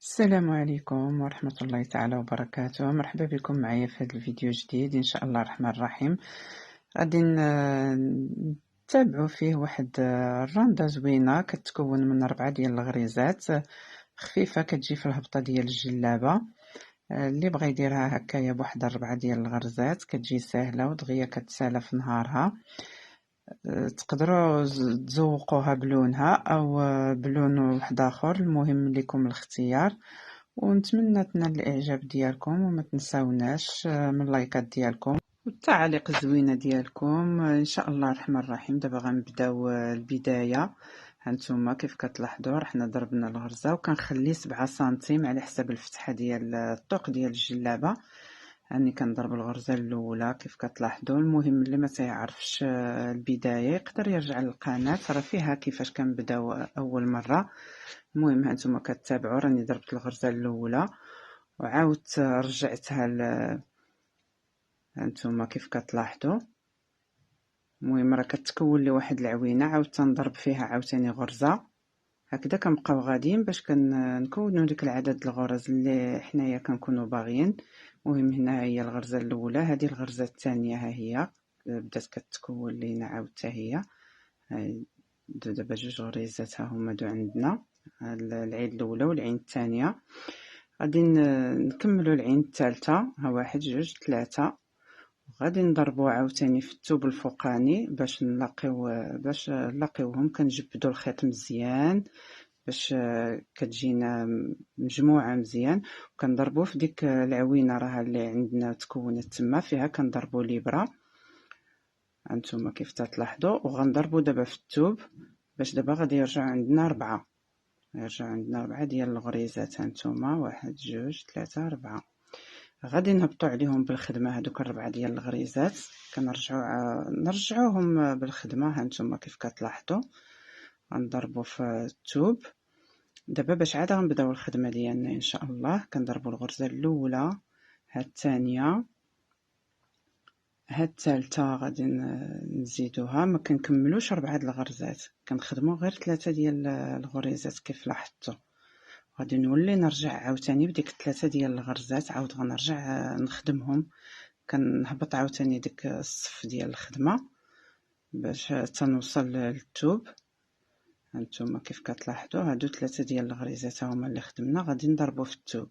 السلام عليكم ورحمة الله تعالى وبركاته. مرحبا بكم معايا في هذا الفيديو جديد إن شاء الله الرحمن الرحيم. غادي نتابعوا فيه واحد الراندا زوينة كتكون من 4 ديال الغريزات خفيفة كتجي في الهبطة ديال الجلابة. اللي بغى يديرها هكايا بواحد 4 ديال الغرزات كتجي سهلة ودغيا كتسالى في نهارها. تقدروا تزوقوها بلونها او بلون واحد اخر، المهم لكم الاختيار. ونتمنى تنال الاعجاب ديالكم وما تنساوناش من اللايكات ديالكم والتعاليق الزوينه ديالكم ان شاء الله الرحمن الرحيم. دابا غنبداو البدايه. هانتوما كيف كتلاحظوا رحنا ضربنا الغرزه وكنخلي 7 سنتيم على حساب الفتحه ديال الطوق ديال الجلابه. راني كنضرب الغرزه الاولى كيف كتلاحظوا. المهم اللي ما تيعرفش البدايه يقدر يرجع للقناه، راه فيها كيفاش كنبداو اول مره. المهم هانتوما كتابعوا راني ضربت الغرزه الاولى وعاودت رجعتها هانتوما كيف كتلاحظوا. المهم راه كتكون لي واحد العوينه عاودت نضرب فيها عاوتاني غرزه. هكذا كنبقاو غاديين باش كنكونوا ديك العدد الغرز اللي حنايا كنكونوا باغيين. المهم هنا هي الغرزه الاولى، هذه الغرزه الثانيه ها هي بدات كتكون لينا عاود حتى هي. دابا جوج غريزات ها هما دو عندنا، العين الاولى والعين الثانيه. غادي نكملوا العين الثالثه، ها واحد جوج ثلاثه. غادي نضربوا عاوتاني في الثوب الفوقاني باش نلاقيوهم. كنجبدوا الخيط مزيان باش كتجينا مجموعه مزيان، وكنضربوا في ديك العوينه راه اللي عندنا تكونت تما فيها كنضربوا الابره. هانتوما كيف تلاحظوا. وغنضربوا دابا في الثوب باش دابا غادي يرجعوا عندنا 4. يرجعوا عندنا 4 ديال الغريزات. هانتوما واحد جوج ثلاثة 4. غادي نهبطوا عليهم بالخدمه هذوك 4 ديال الغريزات. نرجعوهم بالخدمه. هانتوما كيف كتلاحظوا غنضربوا في الثوب دابا باش عاد غنبداو الخدمه ديالنا ان شاء الله. كنضربوا الغرزه الاولى، ها الثانيه، ها الثالثه. غادي نزيدوها، ما كنكملوش 4 د الغرزات، كنخدموا غير 3 ديال الغريزات كيف لاحظتوا. غادي نولي نرجع عاوتاني بديك 3 ديال الغرزات، عاود غنرجع نخدمهم. كنهبط عاوتاني ديك الصف ديال الخدمه باش تنوصل للثوب. هانتوما كيف كتلاحظوا هادو 3 ديال الغريزات هما اللي خدمنا. غادي نضربوا في الثوب،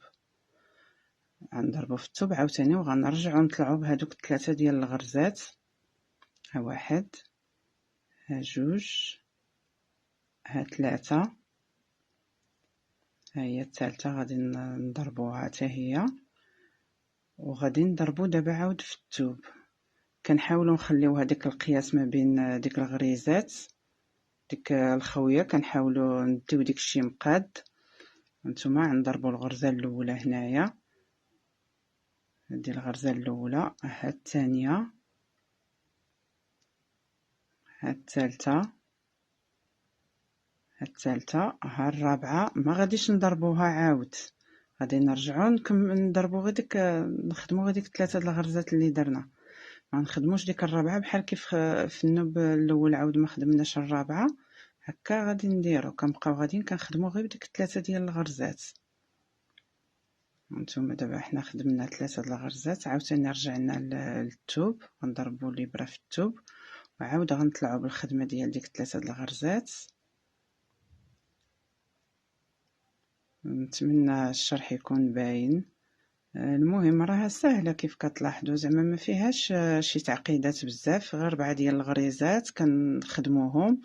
غنضربوا في الثوب عاوتاني وغنرجعوا نطلعوا بهادوك 3 ديال الغرزات. ها واحد، ها جوج، ها ثلاثة، ها هي الثالثه. غادي نضربوها حتى هي وغادي نضربوا دابا عاود في الثوب. كنحاولوا نخليو هذيك القياس ما بين ديك الغريزات ديك الخويه، كنحاولوا نديو ديك الشيء مقاد. هانتوما غنضربوا الغرزه الاولى هنايا، هذه الغرزه الاولى، ها الثانيه، ها الثالثه، ها الثالثه، ها الرابعه. ما غاديش نضربوها عاود، غادي نرجعوا نضربوا غير ديك، نخدموا غير ديك 3 د الغرزات اللي درنا. ما نخدموش ديك الرابعه بحال كيف في النوب الاول عاود ما خدمناش الرابعه. هكا غادي نديرو، كنبقاو غاديين كنخدموا غير بديك 3 ديال الغرزات. هانتوما دابا حنا خدمنا 3 د الغرزات، عاوتاني رجعنا للثوب، غنضربوا الابره في الثوب وعاود غنطلعوا بالخدمه ديال ديك 3 د الغرزات. نتمنى الشرح يكون باين. المهم راها سهله كيف كتلاحظوا، زعما ما فيهاش شي تعقيدات بزاف، غير 4 ديال الغريزات كنخدموهم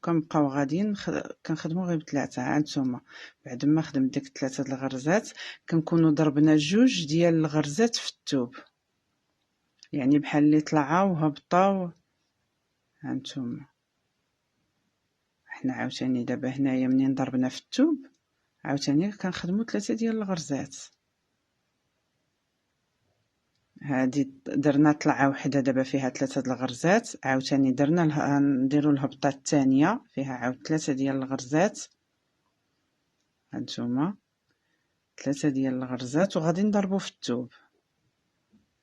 كنبقاو غاديين كنخدموا غير بثلاثه. هانتوما بعد ما خدمت ديك 3 د الغرزات كنكونوا ضربنا 2 ديال الغرزات في الثوب، يعني بحال اللي طلعوا وهبطوا. هانتوما حنا عاوتاني دابا هنايا منين ضربنا في الثوب عاوتاني كنخدموا 3 ديال الغرزات. هادي درنا طلعه وحده دابا فيها 3 د الغرزات، عاوتاني درنا نديروا الهبطه الثانيه فيها عاود 3 ديال الغرزات. هانتوما 3 ديال الغرزات وغادي نضربوا في الثوب.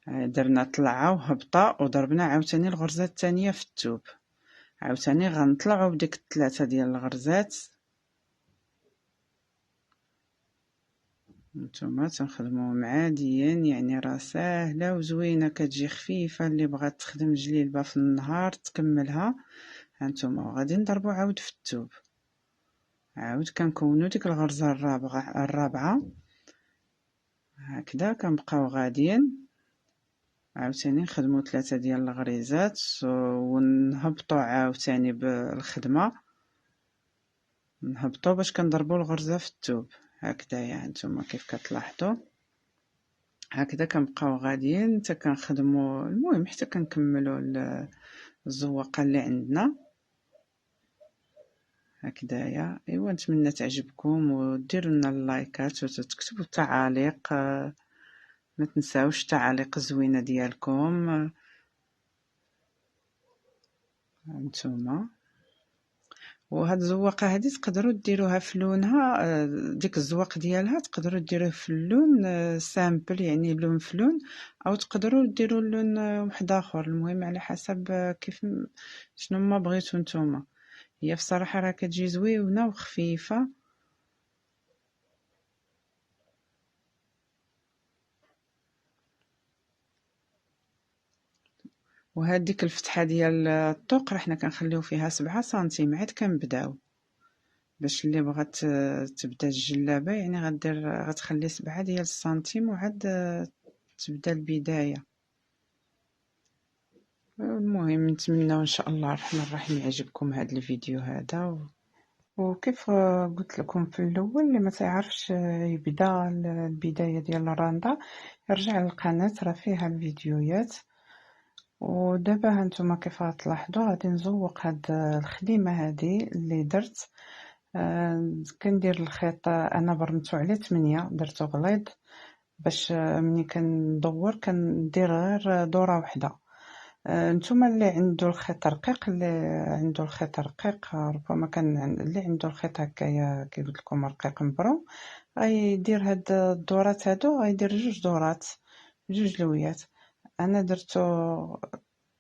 درنا طلعه وهبطه وضربنا عاوتاني الغرزه الثانيه في الثوب. عاوتاني غنطلعوا بديك 3 ديال الغرزات نتوما تنخدموهم عاديا، يعني راه ساهله وزوينه، كتجي خفيفه. اللي بغات تخدم جليلبه في النهار تكملها. هانتوما غادي نضربو عاود في الثوب، عاود كنكونو ديك الغرزه الرابعه هكذا. كنبقاو غاديين عاوتاني نخدمو 3 ديال الغريزات ونهبطو عاوتاني بالخدمه، نهبطو باش كنضربو الغرزه في الثوب هكذايا. هانتوما كيف كتلاحظوا هكذا كنبقاو غاديين حتى كنخدمو، المهم حتى كنكملو الزواقه اللي عندنا هكذايا. ايوا نتمنى تعجبكم وديروا لنا اللايكات وتكتبوا التعاليق، ما تنساوش التعاليق الزوينه ديالكم. هانتوما وهاد الزواقه هادي تقدروا ديروها في لونها، ديك الزواق ديالها تقدروا ديروه في اللون سامبل، يعني لون في لون، او تقدروا ديروا اللون واحد اخر. المهم على حسب كيف شنو ما بغيتو نتوما. هي في الصراحه راه كتجي زوينه وخفيفه. وهاديك الفتحه ديال الطوق راه حنا كنخليو فيها 7 سنتيم عاد كنبداو، باش اللي بغات تبدا الجلابه يعني غتخلي 7 ديال السنتيم وعاد تبدا البدايه. المهم نتمنى ان شاء الله الرحمن الرحيم يعجبكم هذا الفيديو هذا. وكيف قلت لكم في الاول، اللي ما تعرفش يبدا البدايه ديال الراندا يرجع للقناه، راه فيها الفيديوهات. ودابا هانتوما كيف غتلاحظوا غادي نزوق هاد الخديمه هذه اللي درت. كندير الخيط، انا برمتو على 8 درتو غليظ باش ملي كندور كندير غير دوره واحده. نتوما اللي عنده الخيط رقيق، اللي عنده الخيط رقيق ربما كان اللي عنده الخيط هكايا كي قلت لكم رقيق مبروم، غيدير هاد الدورات هادو، غيدير 2 دورات 2 لويات. انا درتو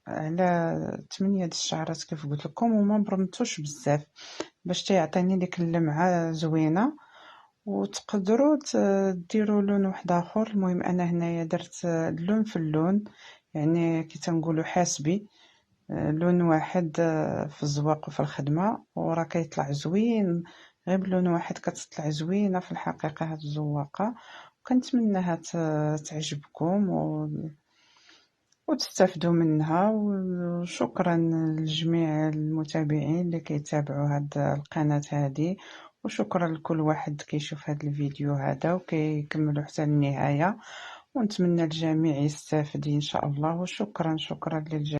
على 8 د الشعرات كيف قلت لكم، وما برمتوش بزاف باش تيعطيني ديك اللمعه زوينه. وتقدروا ديروا لون واحد اخر. المهم انا هنايا درت اللون في اللون، يعني كي تنقولوا حاسبي لون واحد في الزواق وفي الخدمه، وراه كيطلع زوين. غير بلون واحد كتطلع زوينه في الحقيقه هاد الزواقه. وكنتمنىها تعجبكم وتستافدوا منها. وشكرا لجميع المتابعين اللي كيتابعوا هاد القناه هذه، وشكرا لكل واحد كيشوف هاد الفيديو هذا وكيكملوا حتى النهايه. ونتمنى الجميع يستافد ان شاء الله. وشكرا للجميع.